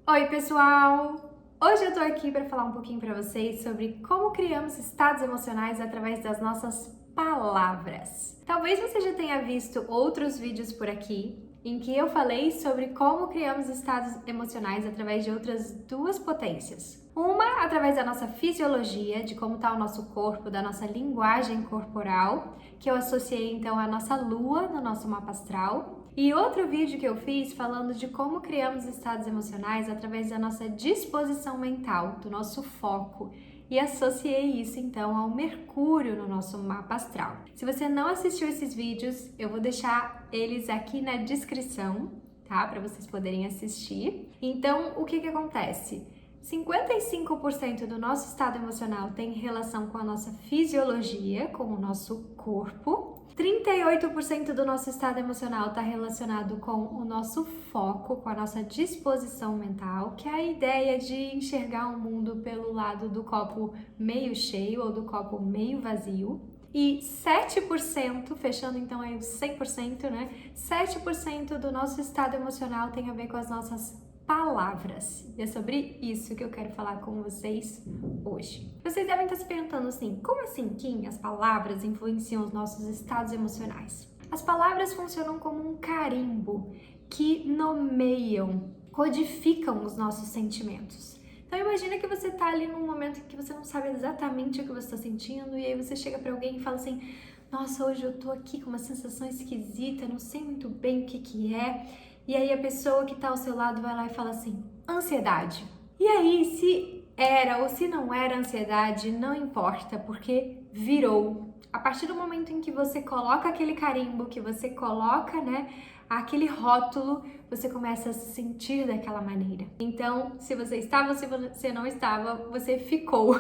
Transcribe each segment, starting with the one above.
Oi, pessoal! Hoje eu tô aqui para falar um pouquinho para vocês sobre como criamos estados emocionais através das nossas palavras. Talvez você já tenha visto outros vídeos por aqui em que eu falei sobre como criamos estados emocionais através de outras duas potências. Uma através da nossa fisiologia, de como está o nosso corpo, da nossa linguagem corporal, que eu associei então à nossa lua no nosso mapa astral. E outro vídeo que eu fiz falando de como criamos estados emocionais através da nossa disposição mental, do nosso foco, e associei isso então ao Mercúrio no nosso mapa astral. Se você não assistiu esses vídeos, eu vou deixar eles aqui na descrição, tá? Para vocês poderem assistir. Então, o que acontece? 55% do nosso estado emocional tem relação com a nossa fisiologia, com o nosso corpo. 38% do nosso estado emocional está relacionado com o nosso foco, com a nossa disposição mental, que é a ideia de enxergar o mundo pelo lado do copo meio cheio ou do copo meio vazio. E 7%, fechando então aí os 100%, né? 7% do nosso estado emocional tem a ver com as nossas palavras. E é sobre isso que eu quero falar com vocês hoje. Vocês devem estar se perguntando assim, como assim, Kim, as palavras influenciam os nossos estados emocionais? As palavras funcionam como um carimbo que nomeiam, codificam os nossos sentimentos. Então imagina que você está ali num momento em que você não sabe exatamente o que você está sentindo e aí você chega para alguém e fala assim, nossa, hoje eu tô aqui com uma sensação esquisita, não sei muito bem o que é. E aí a pessoa que tá ao seu lado vai lá e fala assim, ansiedade. E aí, se era ou se não era ansiedade, não importa, porque virou. A partir do momento em que você coloca aquele carimbo, que você coloca, né, aquele rótulo, você começa a se sentir daquela maneira. Então, se você estava ou se você não estava, você ficou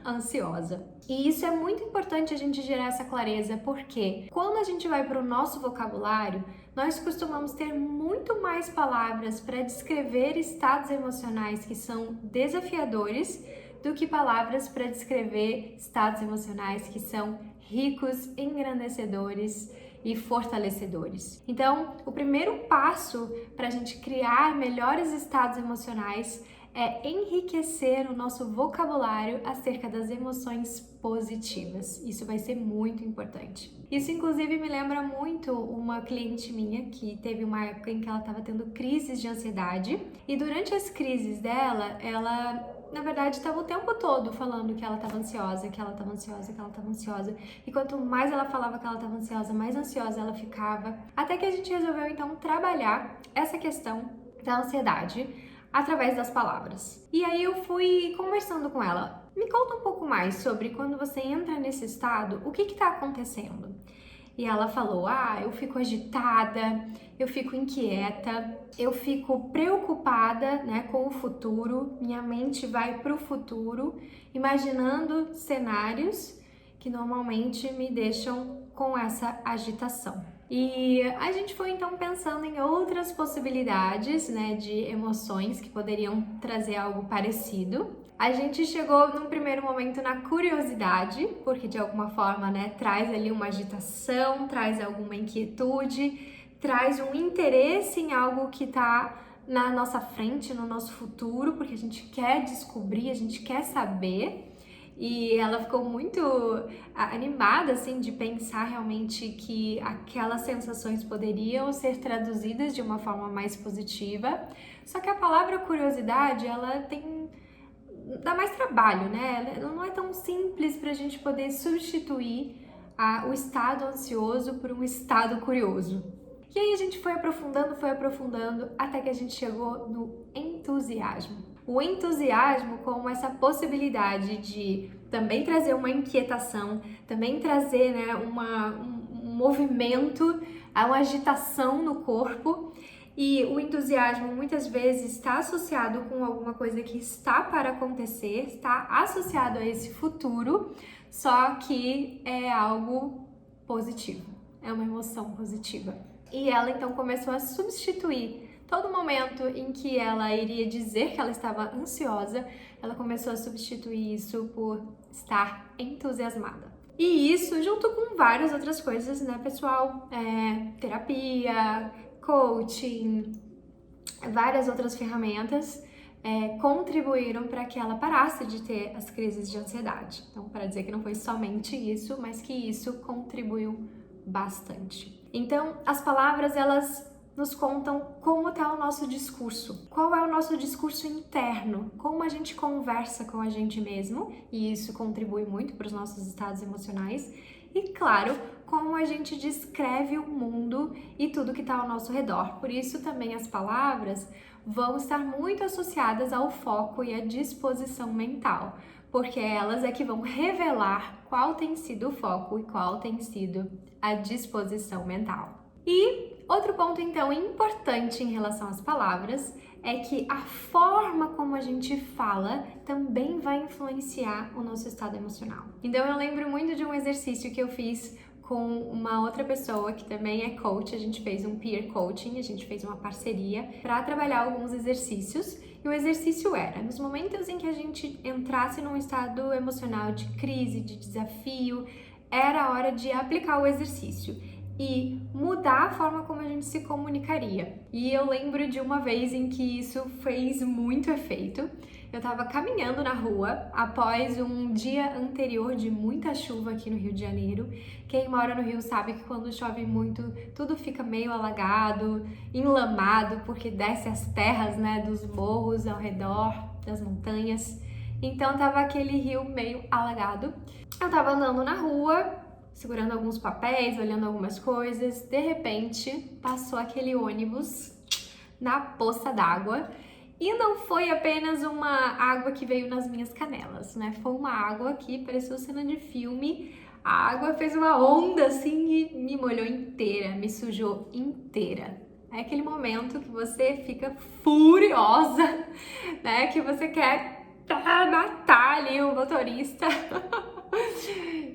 ansiosa. E isso é muito importante a gente gerar essa clareza, porque quando a gente vai para o nosso vocabulário, nós costumamos ter muito mais palavras para descrever estados emocionais que são desafiadores do que palavras para descrever estados emocionais que são ricos, engrandecedores e fortalecedores. Então, o primeiro passo para a gente criar melhores estados emocionais é enriquecer o nosso vocabulário acerca das emoções positivas. Isso vai ser muito importante. Isso, inclusive, me lembra muito uma cliente minha que teve uma época em que ela estava tendo crises de ansiedade e durante as crises dela, ela na verdade, estava o tempo todo falando que ela estava ansiosa, que ela estava ansiosa, que ela estava ansiosa. E quanto mais ela falava que ela estava ansiosa, mais ansiosa ela ficava. Até que a gente resolveu, então, trabalhar essa questão da ansiedade através das palavras. E aí eu fui conversando com ela. Me conta um pouco mais sobre quando você entra nesse estado, o que está acontecendo? E ela falou, eu fico agitada, eu fico inquieta, eu fico preocupada, né, com o futuro, minha mente vai para o futuro, imaginando cenários que normalmente me deixam com essa agitação. E a gente foi então pensando em outras possibilidades, né, de emoções que poderiam trazer algo parecido. A gente chegou num primeiro momento na curiosidade, porque de alguma forma, né, traz ali uma agitação, traz alguma inquietude, traz um interesse em algo que está na nossa frente, no nosso futuro, porque a gente quer descobrir, a gente quer saber. E ela ficou muito animada, assim, de pensar realmente que aquelas sensações poderiam ser traduzidas de uma forma mais positiva. Só que a palavra curiosidade, ela dá mais trabalho, né? Ela não é tão simples para a gente poder substituir o estado ansioso por um estado curioso. E aí a gente foi aprofundando, até que a gente chegou no entusiasmo. O entusiasmo como essa possibilidade de também trazer uma inquietação, também trazer, né, um movimento, uma agitação no corpo. E o entusiasmo muitas vezes está associado com alguma coisa que está para acontecer, está associado a esse futuro, só que é algo positivo, é uma emoção positiva. E ela então começou a substituir todo momento em que ela iria dizer que ela estava ansiosa, ela começou a substituir isso por estar entusiasmada. E isso junto com várias outras coisas, né, pessoal? Terapia, coaching, várias outras ferramentas contribuíram para que ela parasse de ter as crises de ansiedade. Então, para dizer que não foi somente isso, mas que isso contribuiu bastante. Então, as palavras, elas nos contam como está o nosso discurso, qual é o nosso discurso interno, como a gente conversa com a gente mesmo, e isso contribui muito para os nossos estados emocionais, e claro, como a gente descreve o mundo e tudo que está ao nosso redor. Por isso também as palavras vão estar muito associadas ao foco e à disposição mental, porque elas é que vão revelar qual tem sido o foco e qual tem sido a disposição mental. E outro ponto, então, importante em relação às palavras é que a forma como a gente fala também vai influenciar o nosso estado emocional. Então, eu lembro muito de um exercício que eu fiz com uma outra pessoa que também é coach. A gente fez um peer coaching, a gente fez uma parceria para trabalhar alguns exercícios. E o exercício era, nos momentos em que a gente entrasse num estado emocional de crise, de desafio, era a hora de aplicar o exercício e mudar a forma como a gente se comunicaria. E eu lembro de uma vez em que isso fez muito efeito. Eu estava caminhando na rua após um dia anterior de muita chuva aqui no Rio de Janeiro. Quem mora no Rio sabe que quando chove muito, tudo fica meio alagado, enlamado, porque desce as terras, né, dos morros ao redor, das montanhas. Então tava aquele rio meio alagado. Eu tava andando na rua, segurando alguns papéis, olhando algumas coisas. De repente, passou aquele ônibus na poça d'água. E não foi apenas uma água que veio nas minhas canelas, né? Foi uma água que pareceu cena de filme. A água fez uma onda assim e me molhou inteira, me sujou inteira. É aquele momento que você fica furiosa, né? Que você quer matar ali o motorista.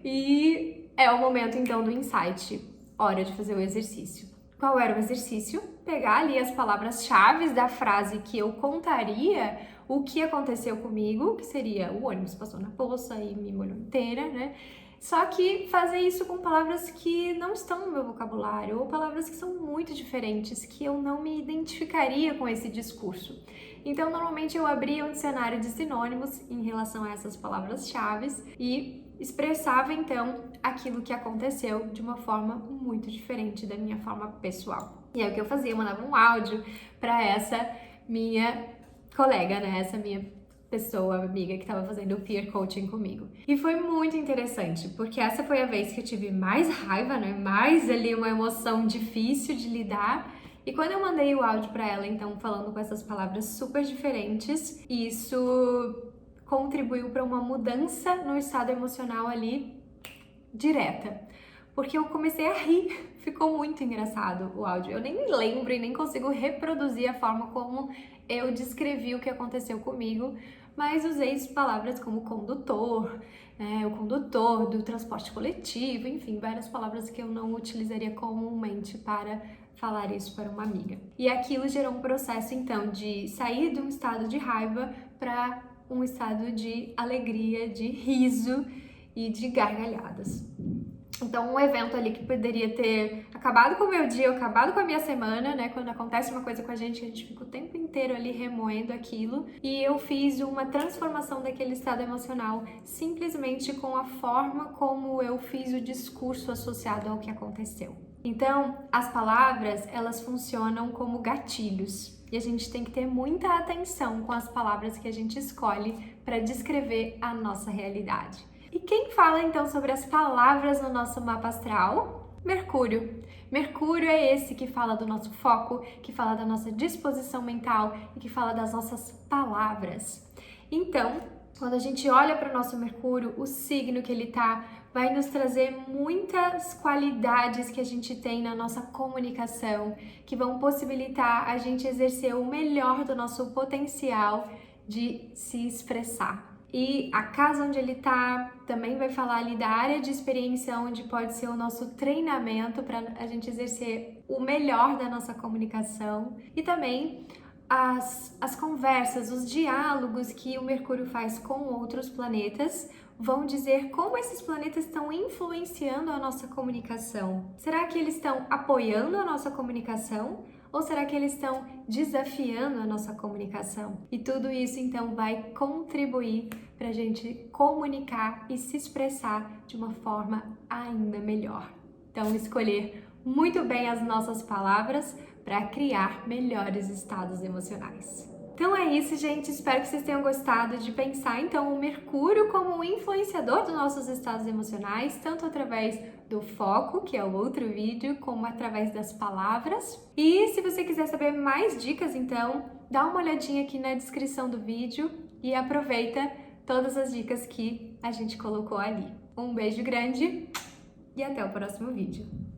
E é o momento então do insight, hora de fazer o exercício. Qual era o exercício? Pegar ali as palavras-chave da frase que eu contaria o que aconteceu comigo, que seria o ônibus passou na poça e me molhou inteira, né? Só que fazer isso com palavras que não estão no meu vocabulário, ou palavras que são muito diferentes, que eu não me identificaria com esse discurso. Então, normalmente eu abria um dicionário de sinônimos em relação a essas palavras-chave e expressava então aquilo que aconteceu de uma forma muito diferente da minha forma pessoal. E aí o que eu fazia? Eu mandava um áudio para essa minha colega, né? Essa minha pessoa, amiga que estava fazendo o peer coaching comigo. E foi muito interessante, porque essa foi a vez que eu tive mais raiva, né? Mais ali uma emoção difícil de lidar. E quando eu mandei o áudio para ela, então, falando com essas palavras super diferentes, isso contribuiu para uma mudança no estado emocional ali direta, porque eu comecei a rir, ficou muito engraçado o áudio. Eu nem me lembro e nem consigo reproduzir a forma como eu descrevi o que aconteceu comigo, mas usei palavras como condutor, né, o condutor do transporte coletivo, enfim, várias palavras que eu não utilizaria comumente para falar isso para uma amiga. E aquilo gerou um processo então de sair de um estado de raiva para um estado de alegria, de riso e de gargalhadas. Então, um evento ali que poderia ter acabado com o meu dia, acabado com a minha semana, né? Quando acontece uma coisa com a gente fica o tempo inteiro ali remoendo aquilo. E eu fiz uma transformação daquele estado emocional simplesmente com a forma como eu fiz o discurso associado ao que aconteceu. Então, as palavras, elas funcionam como gatilhos. E a gente tem que ter muita atenção com as palavras que a gente escolhe para descrever a nossa realidade. E quem fala então sobre as palavras no nosso mapa astral? Mercúrio. Mercúrio é esse que fala do nosso foco, que fala da nossa disposição mental e que fala das nossas palavras. Então, quando a gente olha para o nosso Mercúrio, o signo que ele tá vai nos trazer muitas qualidades que a gente tem na nossa comunicação, que vão possibilitar a gente exercer o melhor do nosso potencial de se expressar. E a casa onde ele tá também vai falar ali da área de experiência, onde pode ser o nosso treinamento para a gente exercer o melhor da nossa comunicação. E também as conversas, os diálogos que o Mercúrio faz com outros planetas vão dizer como esses planetas estão influenciando a nossa comunicação. Será que eles estão apoiando a nossa comunicação Ou será que eles estão desafiando a nossa comunicação? E tudo isso então vai contribuir para a gente comunicar e se expressar de uma forma ainda melhor. Então, escolher muito bem as nossas palavras para criar melhores estados emocionais. Então é isso, gente. Espero que vocês tenham gostado de pensar, então, o Mercúrio como um influenciador dos nossos estados emocionais, tanto através do foco, que é o outro vídeo, como através das palavras. E se você quiser saber mais dicas, então, dá uma olhadinha aqui na descrição do vídeo e aproveita todas as dicas que a gente colocou ali. Um beijo grande e até o próximo vídeo.